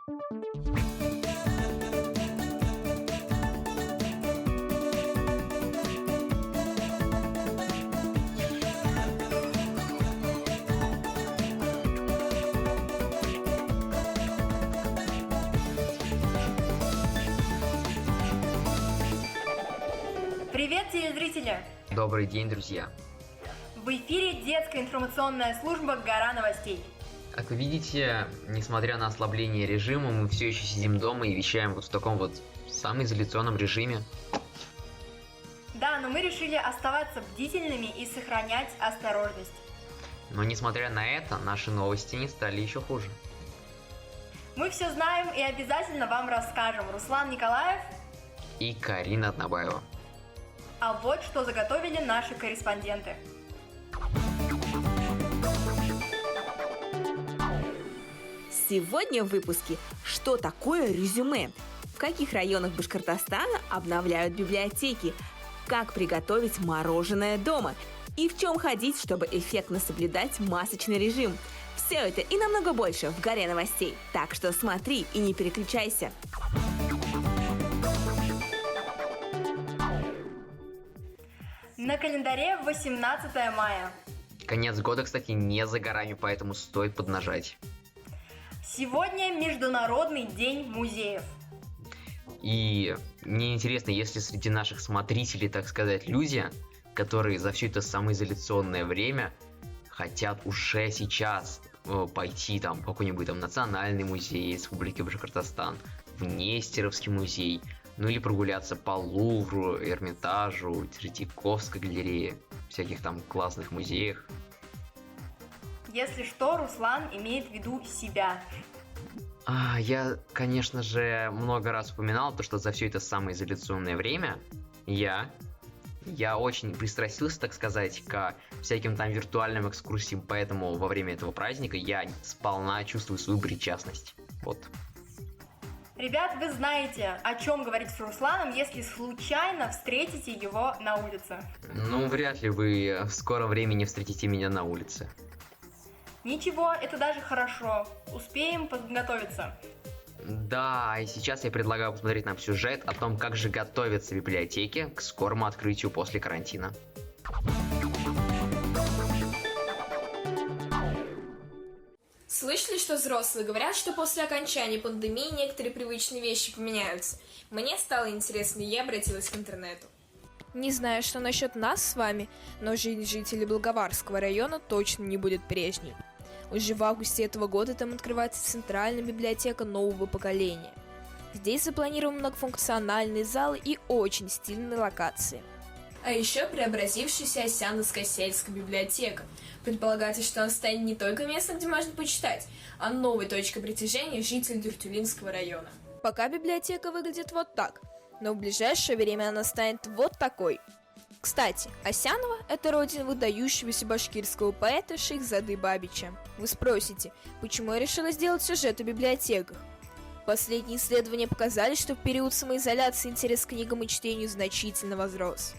Привет, телезрители! Добрый день, друзья! В эфире детская информационная служба «Гора новостей». Как вы видите, несмотря на ослабление режима, мы все еще сидим дома и вещаем вот в таком вот самоизоляционном режиме. Да, но мы решили оставаться бдительными и сохранять осторожность. Но несмотря на это, наши новости не стали еще хуже. Мы все знаем и обязательно вам расскажем. Руслан Николаев и Карина Однобаева. А вот что заготовили наши корреспонденты. Сегодня в выпуске «Что такое резюме?», в каких районах Башкортостана обновляют библиотеки, как приготовить мороженое дома и в чем ходить, чтобы эффектно соблюдать масочный режим. Все это и намного больше в «Горе новостей», так что смотри и не переключайся. На календаре 18 мая. Конец года, кстати, не за горами, поэтому стоит поднажать. Сегодня Международный день музеев. И мне интересно, если среди наших смотрителей, так сказать, люди, которые за все это самоизоляционное время хотят уже сейчас пойти там в какой-нибудь там национальный музей Республики Башкортостан, в Нестеровский музей, ну или прогуляться по Лувру, Эрмитажу, Третьяковской галерее, всяких там классных музеях. Если что, Руслан имеет в виду себя. Я, конечно же, много раз упоминал то, что за все это самоизоляционное время я очень пристрастился, так сказать, к всяким там виртуальным экскурсиям, поэтому во время этого праздника я сполна чувствую свою причастность. Вот. Ребят, вы знаете, о чем говорить с Русланом, если случайно встретите его на улице. Ну, вряд ли вы в скором времени встретите меня на улице. Ничего, это даже хорошо. Успеем подготовиться. Да, и сейчас я предлагаю посмотреть нам сюжет о том, как же готовятся библиотеки к скорому открытию после карантина. Слышали, что взрослые говорят, что после окончания пандемии некоторые привычные вещи поменяются? Мне стало интересно, и я обратилась к интернету. Не знаю, что насчет нас с вами, но жизнь жителей Благоварского района точно не будет прежней. Уже в августе этого года там открывается центральная библиотека нового поколения. Здесь запланированы многофункциональные залы и очень стильные локации. А еще преобразившаяся Осяновская сельская библиотека. Предполагается, что она станет не только местом, где можно почитать, а новой точкой притяжения жителей Дюртюлинского района. Пока библиотека выглядит вот так, но в ближайшее время она станет вот такой. Кстати, Осянова – это родина выдающегося башкирского поэта Шейхзады Бабича. Вы спросите, почему я решила сделать сюжет о библиотеках? Последние исследования показали, что в период самоизоляции интерес к книгам и чтению значительно возрос.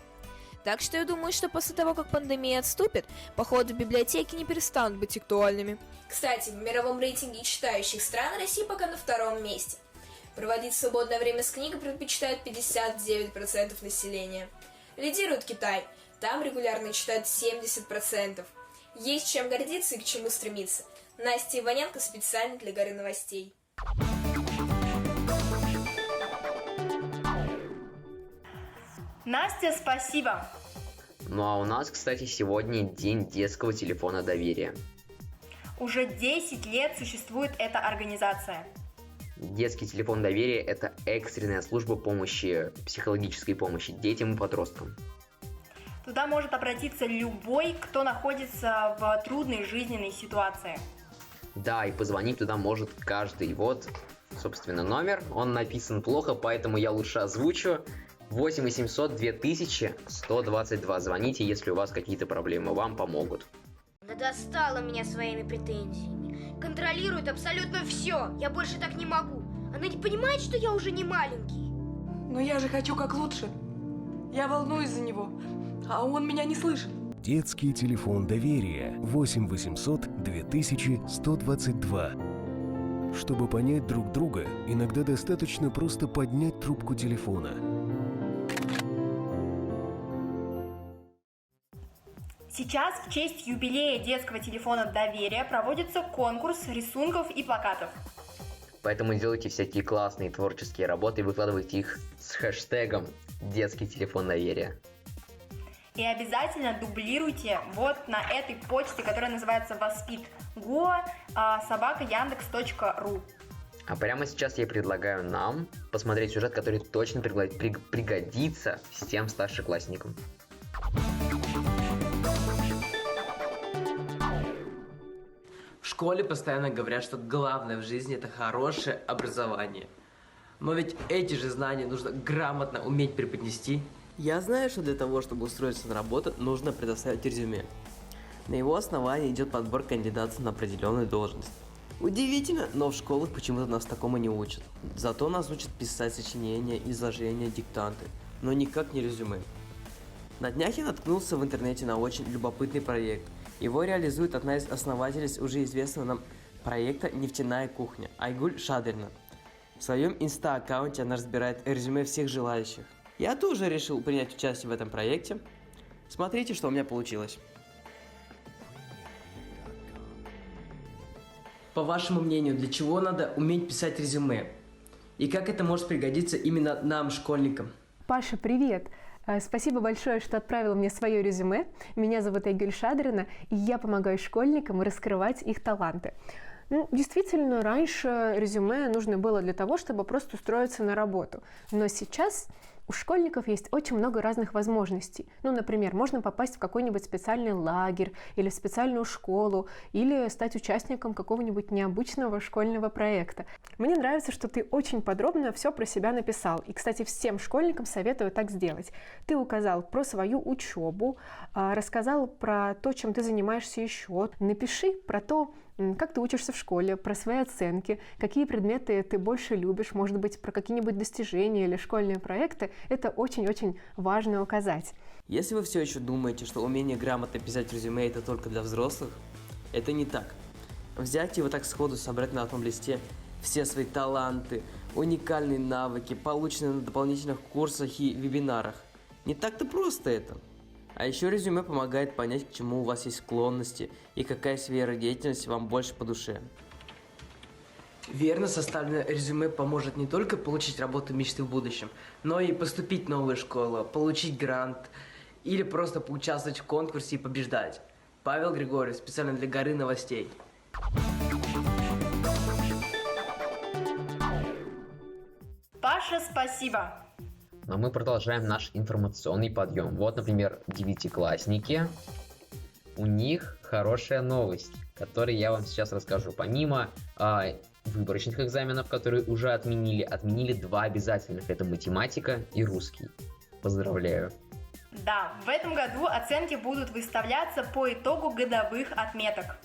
Так что я думаю, что после того, как пандемия отступит, походы в библиотеки не перестанут быть актуальными. Кстати, в мировом рейтинге читающих стран Россия пока на втором месте. Проводить свободное время с книгой предпочитают 59% населения. Лидирует Китай, там регулярно читают 70%. Есть чем гордиться и к чему стремиться. Настя Иваненко специально для Горы новостей. Настя, спасибо. Ну а у нас, кстати, сегодня день детского телефона доверия. Уже 10 лет существует эта организация. Детский телефон доверия – это экстренная служба помощи, психологической помощи детям и подросткам. Туда может обратиться любой, кто находится в трудной жизненной ситуации. Да, и позвонить туда может каждый. Вот, собственно, номер. Он написан плохо, поэтому я лучше озвучу. 8 800 2000 122. Звоните, если у вас какие-то проблемы, вам помогут. Да достала меня своими претензиями. Контролирует абсолютно все. Я больше так не могу. Она не понимает, что я уже не маленький. Но я же хочу как лучше. Я волнуюсь за него, а он меня не слышит. Детский телефон доверия 8 800 2000 122. Чтобы понять друг друга, иногда достаточно просто поднять трубку телефона. Сейчас в честь юбилея детского телефона доверия проводится конкурс рисунков и плакатов. Поэтому делайте всякие классные творческие работы и выкладывайте их с хэштегом «Детский телефон доверия». И обязательно дублируйте вот на этой почте, которая называется воспит.го@yandex.ru. А прямо сейчас я предлагаю нам посмотреть сюжет, который точно пригодится всем старшеклассникам. В школе постоянно говорят, что главное в жизни – это хорошее образование. Но ведь эти же знания нужно грамотно уметь преподнести. Я знаю, что для того, чтобы устроиться на работу, нужно предоставить резюме. На его основании идет подбор кандидатов на определенную должность. Удивительно, но в школах почему-то нас такому не учат. Зато нас учат писать сочинения, изложения, диктанты, но никак не резюме. На днях я наткнулся в интернете на очень любопытный проект. Его реализует одна из основательниц уже известного нам проекта «Нефтяная кухня» Айгуль Шадрина. В своем инста-аккаунте она разбирает резюме всех желающих. Я тоже решил принять участие в этом проекте. Смотрите, что у меня получилось. По вашему мнению, для чего надо уметь писать резюме? И как это может пригодиться именно нам, школьникам? Паша, привет! Спасибо большое, что отправила мне свое резюме. Меня зовут Айгуль Шадрина, и я помогаю школьникам раскрывать их таланты. Действительно, раньше резюме нужно было для того, чтобы просто устроиться на работу. Но сейчас у школьников есть очень много разных возможностей. Например, можно попасть в какой-нибудь специальный лагерь или в специальную школу, или стать участником какого-нибудь необычного школьного проекта. Мне нравится, что ты очень подробно все про себя написал. И, кстати, всем школьникам советую так сделать. Ты указал про свою учебу, рассказал про то, чем ты занимаешься еще. Напиши про то, как ты учишься в школе, про свои оценки, какие предметы ты больше любишь, может быть, про какие-нибудь достижения или школьные проекты. Это очень-очень важно указать. Если вы все еще думаете, что умение грамотно писать резюме это только для взрослых, это не так. Взять и вот так сходу собрать на одном листе все свои таланты, уникальные навыки, полученные на дополнительных курсах и вебинарах. Не так-то просто это. А еще резюме помогает понять, к чему у вас есть склонности и какая сфера деятельности вам больше по душе. Верно составленное резюме поможет не только получить работу мечты в будущем, но и поступить в новую школу, получить грант или просто поучаствовать в конкурсе и побеждать. Павел Григорьев, специально для Горы новостей. Паша, спасибо! Но мы продолжаем наш информационный подъем. Вот, например, девятиклассники. У них хорошая новость, которую я вам сейчас расскажу. Помимо выборочных экзаменов, которые уже отменили 2 обязательных. Это математика и русский. Поздравляю. Да, в этом году оценки будут выставляться по итогу годовых отметок.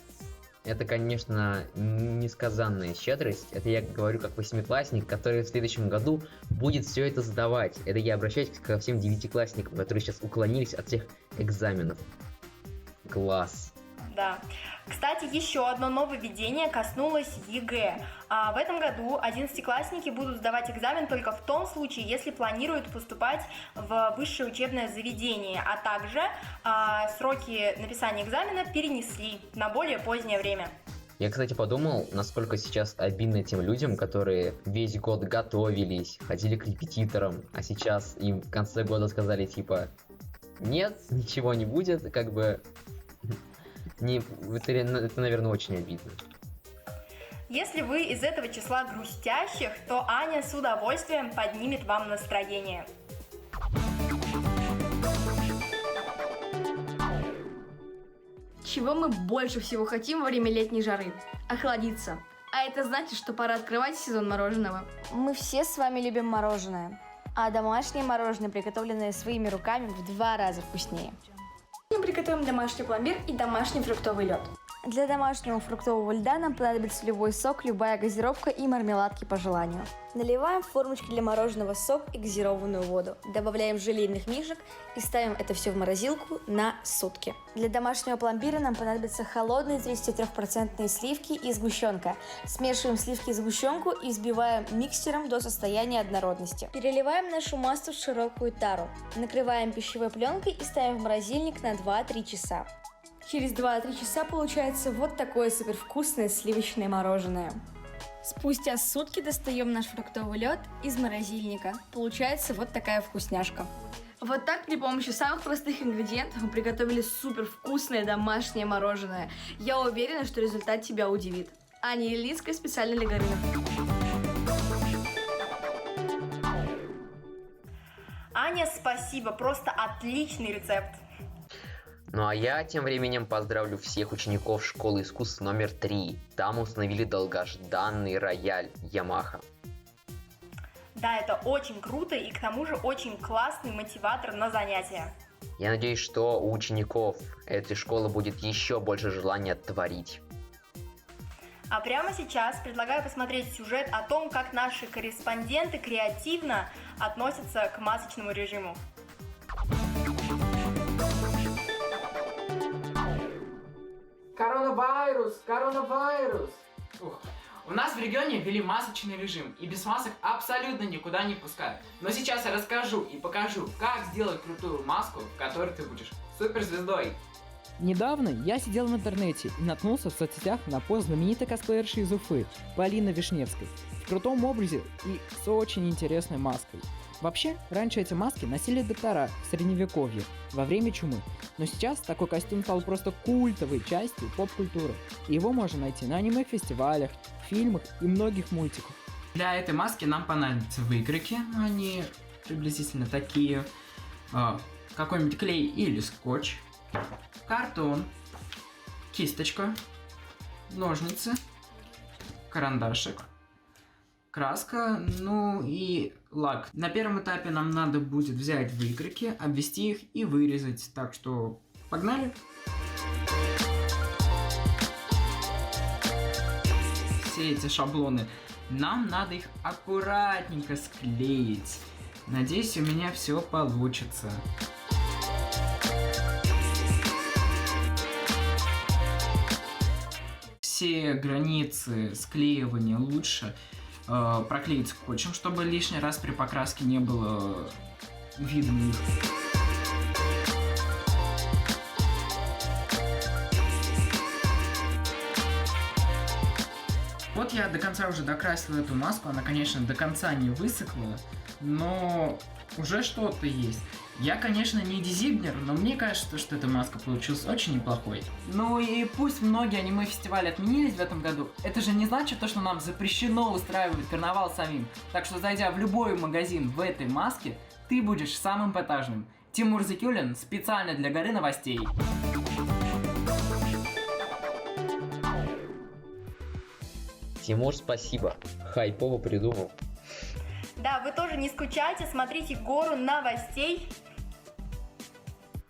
Это, конечно, несказанная щедрость. Это я говорю как 8-классник, который в следующем году будет все это сдавать. Это я обращаюсь ко всем 9-классникам, которые сейчас уклонились от всех экзаменов. Класс. Да. Кстати, еще одно нововведение коснулось ЕГЭ. В этом году 11-классники будут сдавать экзамен только в том случае, если планируют поступать в высшее учебное заведение, а также сроки написания экзамена перенесли на более позднее время. Я, кстати, подумал, насколько сейчас обидно тем людям, которые весь год готовились, ходили к репетиторам, а сейчас им в конце года сказали типа «нет, ничего не будет», как бы... Это, наверное, очень обидно. Если вы из этого числа грустящих, то Аня с удовольствием поднимет вам настроение. Чего мы больше всего хотим во время летней жары? Охладиться. А это значит, что пора открывать сезон мороженого. Мы все с вами любим мороженое. А домашнее мороженое, приготовленное своими руками, в 2 раза вкуснее. Мы приготовим домашний пломбир и домашний фруктовый лед. Для домашнего фруктового льда нам понадобится любой сок, любая газировка и мармеладки по желанию. Наливаем в формочки для мороженого сок и газированную воду. Добавляем желейных мишек и ставим это все в морозилку на сутки. Для домашнего пломбира нам понадобятся холодные 33% сливки и сгущенка. Смешиваем сливки и сгущенку и взбиваем миксером до состояния однородности. Переливаем нашу массу в широкую тару. Накрываем пищевой пленкой и ставим в морозильник на 2-3 часа. Через 2-3 часа получается вот такое супервкусное сливочное мороженое. Спустя сутки достаем наш фруктовый лед из морозильника. Получается вот такая вкусняшка. Вот так при помощи самых простых ингредиентов мы приготовили супер вкусное домашнее мороженое. Я уверена, что результат тебя удивит. Аня Елинская специально для Горынов. Аня, спасибо, просто отличный рецепт. Ну а я тем временем поздравлю всех учеников школы искусств номер 3. Там установили долгожданный рояль Yamaha. Да, это очень круто и к тому же очень классный мотиватор на занятия. Я надеюсь, что у учеников этой школы будет еще больше желания творить. А прямо сейчас предлагаю посмотреть сюжет о том, как наши корреспонденты креативно относятся к масочному режиму. Коронавирус! Ух. У нас в регионе ввели масочный режим, и без масок абсолютно никуда не пускают. Но сейчас я расскажу и покажу, как сделать крутую маску, в которой ты будешь суперзвездой. Недавно я сидел в интернете и наткнулся в соцсетях на пост знаменитой косплеерши из Уфы, Полины Вишневской, в крутом образе и с очень интересной маской. Вообще, раньше эти маски носили доктора в средневековье, во время чумы, но сейчас такой костюм стал просто культовой частью поп-культуры, и его можно найти на аниме-фестивалях, фильмах и многих мультиках. Для этой маски нам понадобятся выкройки, они приблизительно такие, какой-нибудь клей или скотч, картон, кисточка, ножницы, карандашик, краска, ну и лак. На первом этапе нам надо будет взять выкройки, обвести их и вырезать. Так что погнали! Все эти шаблоны, нам надо их аккуратненько склеить. Надеюсь, у меня все получится. Все границы склеивания лучше проклеить скотчем, чтобы лишний раз при покраске не было видно их. Вот я до конца уже докрасил эту маску, она, конечно, до конца не высохла, но уже что-то есть. Я, конечно, не дизайнер, но мне кажется, что эта маска получилась очень неплохой. Ну и пусть многие аниме-фестивали отменились в этом году, это же не значит то, что нам запрещено устраивать карнавал самим. Так что, зайдя в любой магазин в этой маске, ты будешь самым эпатажным. Тимур Зикюлин специально для Горы новостей. Тимур, спасибо. Хайпово придумал. Да, вы тоже не скучайте, смотрите Гору новостей.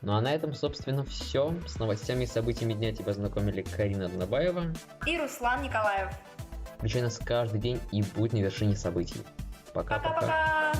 Ну а на этом, собственно, все. С новостями и событиями дня тебя знакомили Карина Днабаева И Руслан Николаев. Включай нас каждый день и будь на вершине событий. Пока-пока. Пока-пока.